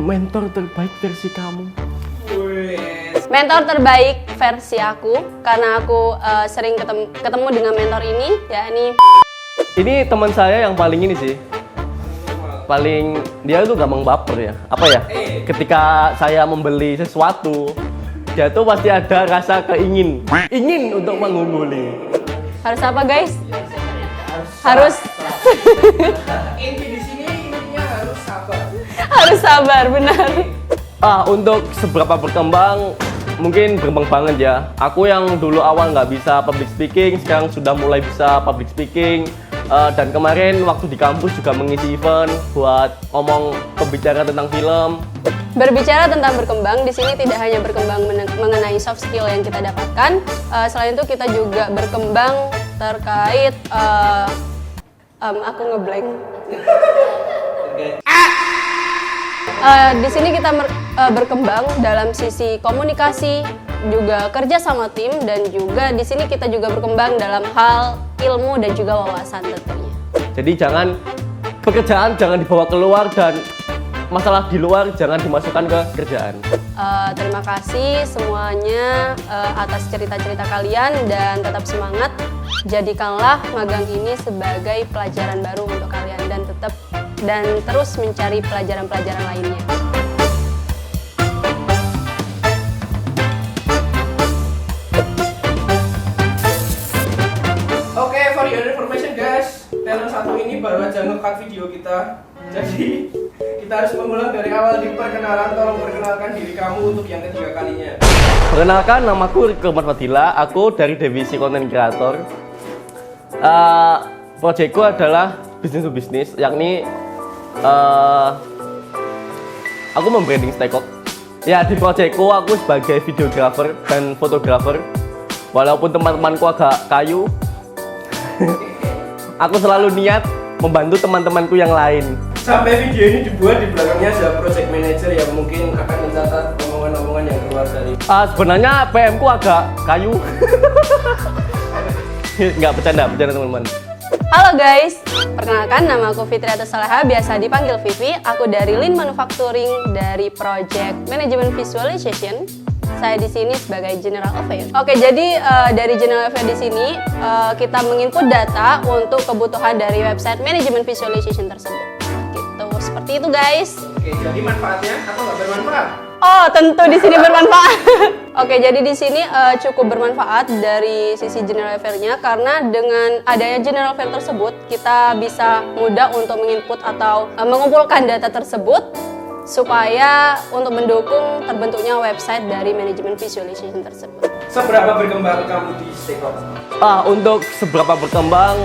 mentor terbaik versi kamu? Mentor terbaik versi aku, karena aku sering ketemu dengan mentor ini, yakni Ini teman saya yang paling ini sih. Paling dia tuh gampang baper ya. Apa ya? Ketika saya membeli sesuatu, dia tuh pasti ada rasa ingin untuk mengungguli. harus apa guys? Harus Inti di sini intinya harus sabar. harus sabar, benar. Untuk seberapa berkembang, mungkin berkembang banget ya. Aku yang dulu awal nggak bisa public speaking, sekarang sudah mulai bisa public speaking. Dan kemarin waktu di kampus juga mengisi event buat ngomong pembicara tentang film. Berbicara tentang berkembang, di sini tidak hanya berkembang mengenai soft skill yang kita dapatkan, selain itu kita juga berkembang terkait aku ngeblank. Di sini kita berkembang dalam sisi komunikasi, juga kerja sama tim, dan juga di sini kita juga berkembang dalam hal ilmu dan juga wawasan tentunya. Jadi pekerjaan jangan dibawa keluar dan masalah di luar jangan dimasukkan ke kerjaan. Terima kasih semuanya atas cerita-cerita kalian dan tetap semangat. Jadikanlah magang ini sebagai pelajaran baru untuk kalian dan terus mencari pelajaran-pelajaran lainnya. Oke, for your information guys, talent satu ini baru aja nge-cut video kita. Jadi kita harus mengulang dari awal di perkenalan. Tolong perkenalkan diri kamu untuk yang ketiga kalinya. Perkenalkan, namaku Riko Fadila. Aku dari divisi content creator. Proyekku adalah business to business, yakni aku membranding Stekok. Ya, di proyekku aku sebagai videographer dan fotografer. Walaupun teman-temanku agak kayu, aku selalu niat membantu teman-temanku yang lain. Sampai video ini dibuat, di belakangnya ada project manager yang mungkin akan mencatat omongan-omongan yang keluar dari. Sebenarnya PM ku agak kayu. Nggak, bercanda teman-teman. Halo guys, perkenalkan nama aku Fitriatus Saleha, biasa dipanggil Vivi. Aku dari Lean Manufacturing dari Project Management Visualization. Saya di sini sebagai General Affair. Oke, jadi dari General Affair di sini kita menginput data untuk kebutuhan dari website Management Visualization tersebut. Gitu, seperti itu guys. Oke, jadi manfaatnya atau nggak bermanfaat? Oh, tentu di sini bermanfaat. Oke, jadi di sini cukup bermanfaat dari sisi General Affair-nya, karena dengan adanya General Affair tersebut kita bisa mudah untuk menginput atau mengumpulkan data tersebut supaya untuk mendukung terbentuknya website dari Management Visualization tersebut. Seberapa berkembang kamu di Stekok? Untuk seberapa berkembang,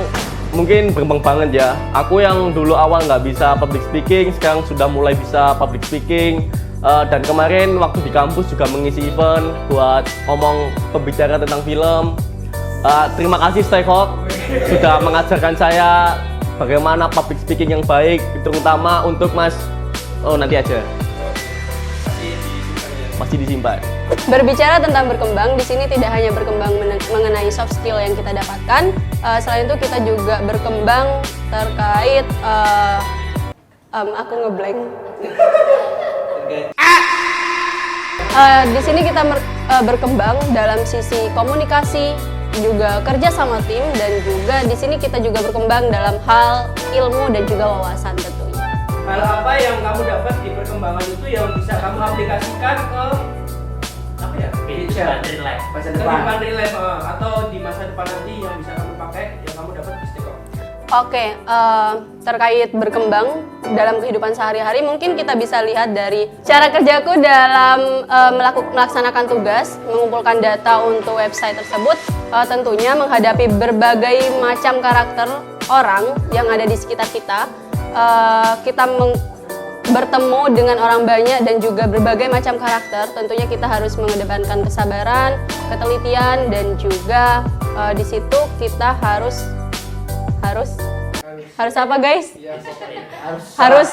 mungkin berkembang banget ya. Aku yang dulu awal nggak bisa public speaking, sekarang sudah mulai bisa public speaking. Dan kemarin waktu di kampus juga mengisi event buat ngomong pembicara tentang film. Terima kasih Stekok sudah mengajarkan saya bagaimana public speaking yang baik, terutama untuk Mas. Oh, nanti aja. Masih disimpan. Berbicara tentang berkembang, di sini tidak hanya berkembang mengenai soft skill yang kita dapatkan, selain itu kita juga berkembang terkait aku ngeblank. Di sini kita berkembang dalam sisi komunikasi, juga kerja sama tim, dan juga di sini kita juga berkembang dalam hal ilmu dan juga wawasan tentunya. Hal apa yang kamu dapat di perkembangan itu yang bisa kamu aplikasikan ke apa ya? Masa depan real life atau di masa depan nanti yang bisa kamu pakai yang kamu dapat di Stekok. Oke, terkait berkembang dalam kehidupan sehari-hari, mungkin kita bisa lihat dari cara kerjaku dalam melaksanakan tugas, mengumpulkan data untuk website tersebut, tentunya menghadapi berbagai macam karakter orang yang ada di sekitar kita. Kita bertemu dengan orang banyak dan juga berbagai macam karakter, tentunya kita harus mengedepankan kesabaran, ketelitian, dan juga di situ kita harus apa guys? Ya, Harus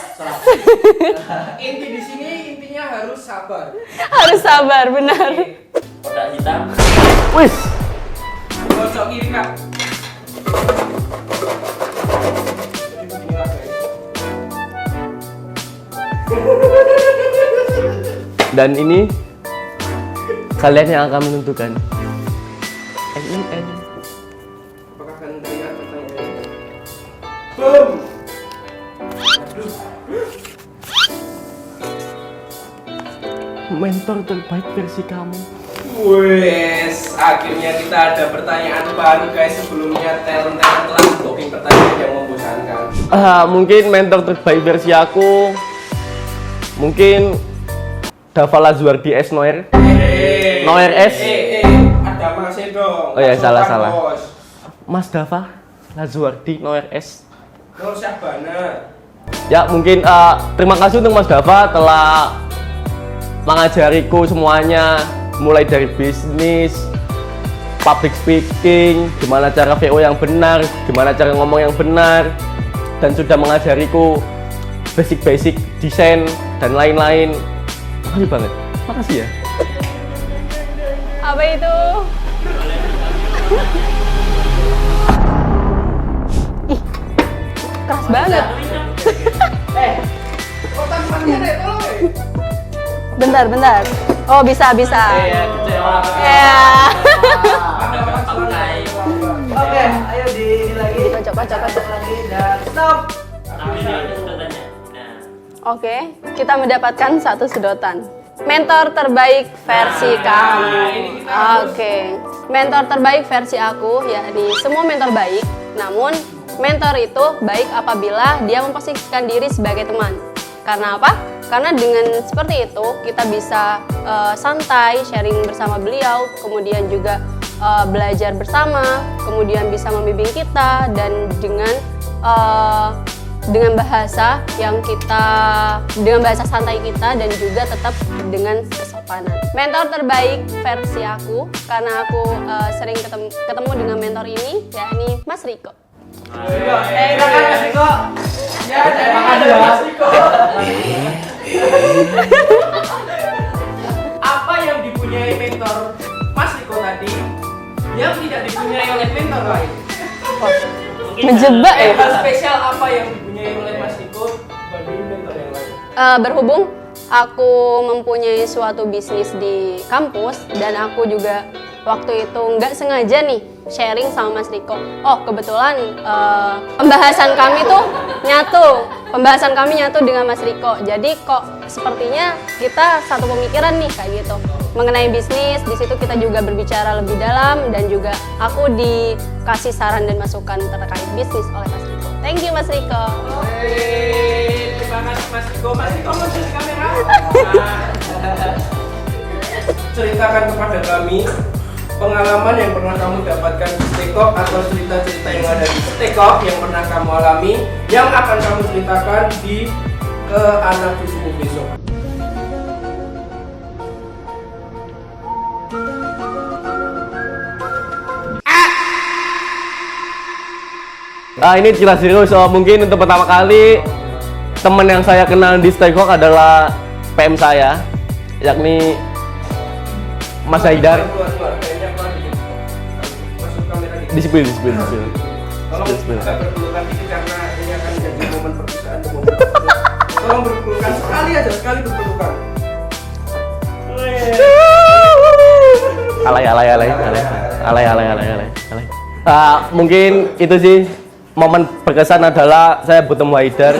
inti di sini intinya harus sabar. harus sabar, benar. Kotak hitam. Wis. Pojok kiri kak. Jadi beginilah guys. Dan ini kalian yang akan menentukan. NMN. Apakah akan terlihat pertanyaannya? Boom. Aduh. Mentor terbaik versi kamu. Wes, akhirnya kita ada pertanyaan baru guys. Sebelumnya talent telah booking pertanyaan yang membosankan. Mungkin mentor terbaik versi aku mungkin Dava Lazuardi S Noer. Noer S. Ada masih dong. Oh ya, Masukkan, salah. Bos. Mas Dava Lazuardi Noer S. Nur Syahbana. Ya, mungkin terima kasih untuk Mas Dava telah mengajariku semuanya, mulai dari bisnis, public speaking, gimana cara VO yang benar, gimana cara ngomong yang benar, dan sudah mengajariku basic-basic desain dan lain-lain. Makasih banget, makasih ya. Apa itu? Ih, keras banget. Tangannya deh, tolong. Bentar. Oh, bisa. Kecewa. Ya. Oke, ayo di lagi. Kocok. Lagi dan stop. Oke, kita mendapatkan satu sedotan. Mentor terbaik versi kamu. Oke. Mentor terbaik versi aku, yakni semua mentor baik. Namun, mentor itu baik apabila dia memposisikan diri sebagai teman. Karena apa? Karena dengan seperti itu kita bisa santai, sharing bersama beliau, kemudian juga belajar bersama, kemudian bisa membimbing kita dan dengan bahasa santai kita dan juga tetap dengan kesopanan. Mentor terbaik versi aku karena aku sering ketemu dengan mentor ini, yakni Mas Riko. Silakan Mas Riko. Ya, ada Mas Riko. Apa yang dipunyai mentor Mas Riko tadi yang tidak dipunyai oleh mentor lain? Menjebak ya. Hal spesial apa yang dipunyai oleh Mas Riko dibanding mentor yang lain? Berhubung aku mempunyai suatu bisnis di kampus dan aku juga waktu itu nggak sengaja nih sharing sama Mas Riko. Oh, kebetulan pembahasan kami nyatu dengan Mas Riko. Jadi kok sepertinya kita satu pemikiran nih kayak gitu. Mengenai bisnis, di situ kita juga berbicara lebih dalam dan juga aku dikasih saran dan masukan terkait bisnis oleh Mas Riko. Thank you Mas Riko. Terima kasih Mas Riko. Mas Riko muncul di kamera. Ceritakan kepada kami pengalaman yang pernah kamu dapatkan di Stekok atau cerita-cerita yang ada di Stekok yang pernah kamu alami yang akan kamu ceritakan di ke anak cucumu besok. Ini cerita serius. Mungkin untuk pertama kali teman yang saya kenal di Stekok adalah PM saya, yakni Mas Haidar. Kayaknya apa dikit. Masuk kamera dikit. Disiplin. Tolong agak berpelukan dikit karena ini akan jadi momen perpisahan dan momen. Tolong berpelukan sekali berpelukan. Alay. Mungkin itu sih momen berkesan adalah saya bertemu Haidar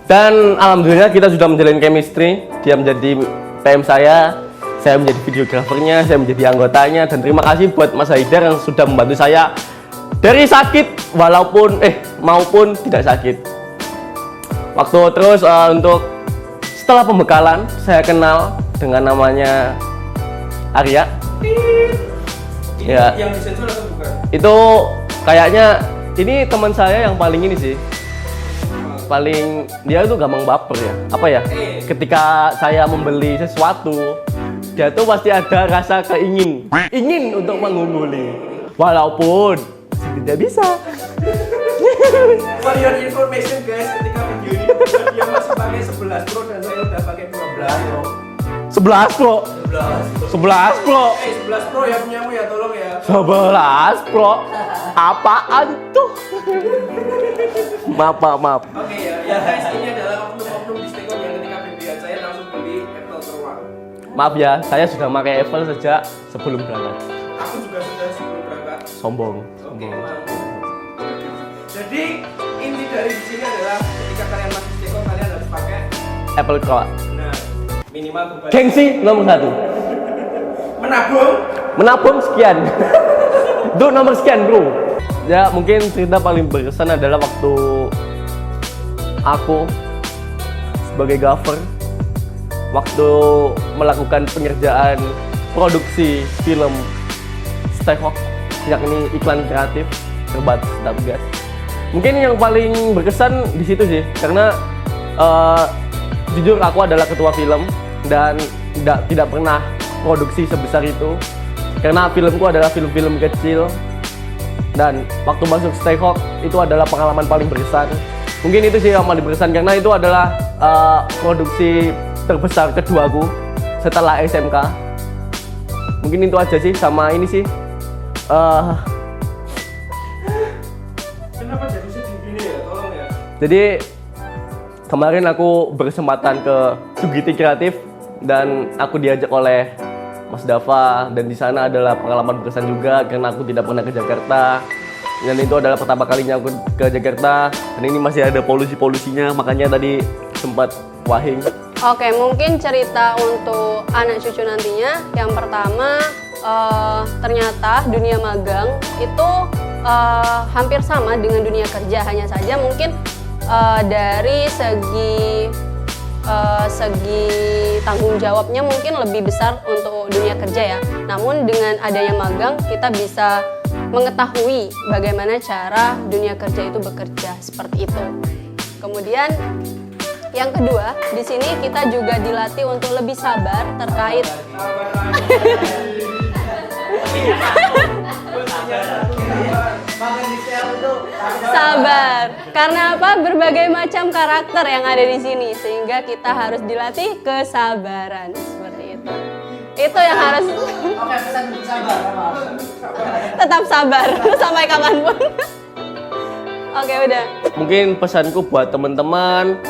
dan alhamdulillah kita sudah menjalin chemistry. Dia menjadi PM saya menjadi videografernya, saya menjadi anggotanya, dan terima kasih buat Mas Haidar yang sudah membantu saya dari sakit maupun tidak sakit. Waktu terus untuk setelah pembekalan saya kenal dengan namanya Arya. Ya. Yang disensor atau bukan? Itu kayaknya ini teman saya yang paling ini sih. Paling dia itu gampang baper ya. Apa ya? Ketika saya membeli sesuatu, dia tuh pasti ada rasa ingin untuk mengungguli. Walaupun tidak bisa. For your information guys, ketika video ini dia masih pakai 11 Pro dan saya udah pakai 12 Pro. 11 Pro. 11 Pro. 11 Pro ya punyamu ya, tolong ya. 11 Pro. Apaan tuh? Maaf. Oke ya guys, ini adalah oknum-oknum di Stekok yang ketika BBM saya langsung beli Apple Pro One. maaf ya, saya sudah pakai Apple sejak sebelum berangkat. Aku juga sudah sebelum berangkat. Sombong. Oke, jadi inti dari di sini adalah ketika kalian masuk Steko kalian harus pakai Apple Pro. benar minimal beban. Gengsi nomor 1. Menabung. Menabung sekian. Itu nomor sekian, bro. Ya, mungkin cerita paling berkesan adalah waktu aku sebagai gaffer waktu melakukan pengerjaan produksi film Stayhawk, yakni iklan kreatif terbatas Tabgas. Mungkin yang paling berkesan di situ sih, karena jujur aku adalah ketua film dan tidak pernah produksi sebesar itu. Karena filmku adalah film-film kecil dan waktu masuk Stayhawk itu adalah pengalaman paling berkesan. Mungkin itu sih yang paling berkesan karena itu adalah produksi terbesar keduaku setelah SMK. Mungkin itu aja sih, sama ini sih. Kenapa jadi sedih gini ya? Tolong ya. Jadi kemarin aku berkesempatan ke Sugiti Kreatif dan aku diajak oleh Mas Dava, dan di sana adalah pengalaman berkesan juga karena aku tidak pernah ke Jakarta. Dan itu adalah pertama kalinya aku ke Jakarta dan ini masih ada polusi-polusinya, makanya tadi sempat wahing. Oke, mungkin cerita untuk anak cucu nantinya. Yang pertama, ternyata dunia magang itu hampir sama dengan dunia kerja, hanya saja mungkin dari segi tanggung jawabnya mungkin lebih besar untuk dunia kerja ya. Namun dengan adanya magang kita bisa mengetahui bagaimana cara dunia kerja itu bekerja seperti itu. Kemudian yang kedua, di sini kita juga dilatih untuk lebih sabar terkait sabar. Karena apa? Berbagai macam karakter yang ada di sini sehingga kita harus dilatih kesabaran seperti itu. Itu yang harus. Oke, pesan untuk sabar. Tetap sabar sampai kapanpun. Oke, udah. Mungkin pesanku buat teman-teman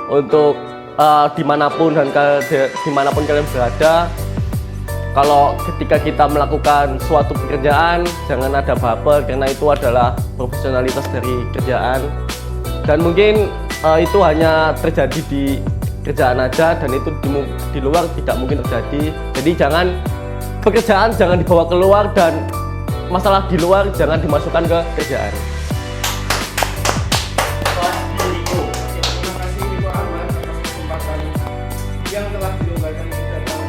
untuk dimanapun kalian berada, kalau ketika kita melakukan suatu pekerjaan jangan ada baper karena itu adalah profesionalitas dari kerjaan, dan mungkin itu hanya terjadi di kerjaan aja dan itu di luar tidak mungkin terjadi. Jadi pekerjaan jangan dibawa keluar dan masalah di luar jangan dimasukkan ke kerjaan. Terima kasih Ibu Ahmad atas kesempatan yang telah dilonggarkan kita dalam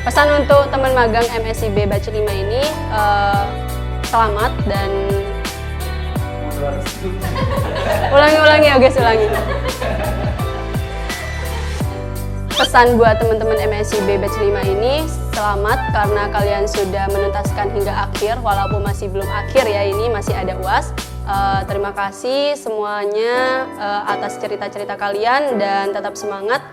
Pesan untuk teman magang MSIB Batch 5 ini, selamat dan ulangi ya guys, ulangi. Pesan buat teman-teman MSIB Batch 5 ini, selamat karena kalian sudah menuntaskan hingga akhir, walaupun masih belum akhir ya, ini masih ada UAS. Terima kasih semuanya atas cerita-cerita kalian dan tetap semangat.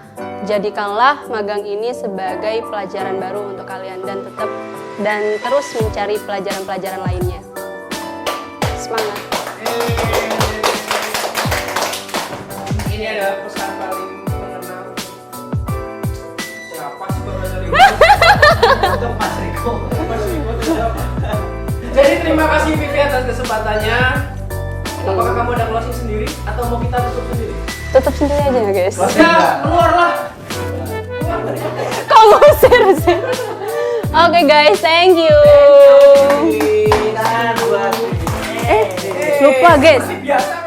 Jadikanlah magang ini sebagai pelajaran baru untuk kalian dan terus mencari pelajaran-pelajaran lainnya. Semangat. Ini adalah pesan paling mengenal. Siapa sih Bapak dari Untuk Mas Riko. Jadi terima kasih Vivi atas kesempatannya. Apakah kamu ada closing sendiri atau mau kita tutup sendiri? Tutup sendiri aja ya guys. Ya, keluar lah. Keluar dari Kok ngusir sih? Oke guys, thank you. Dan buat Lupa guys. Seperti biasa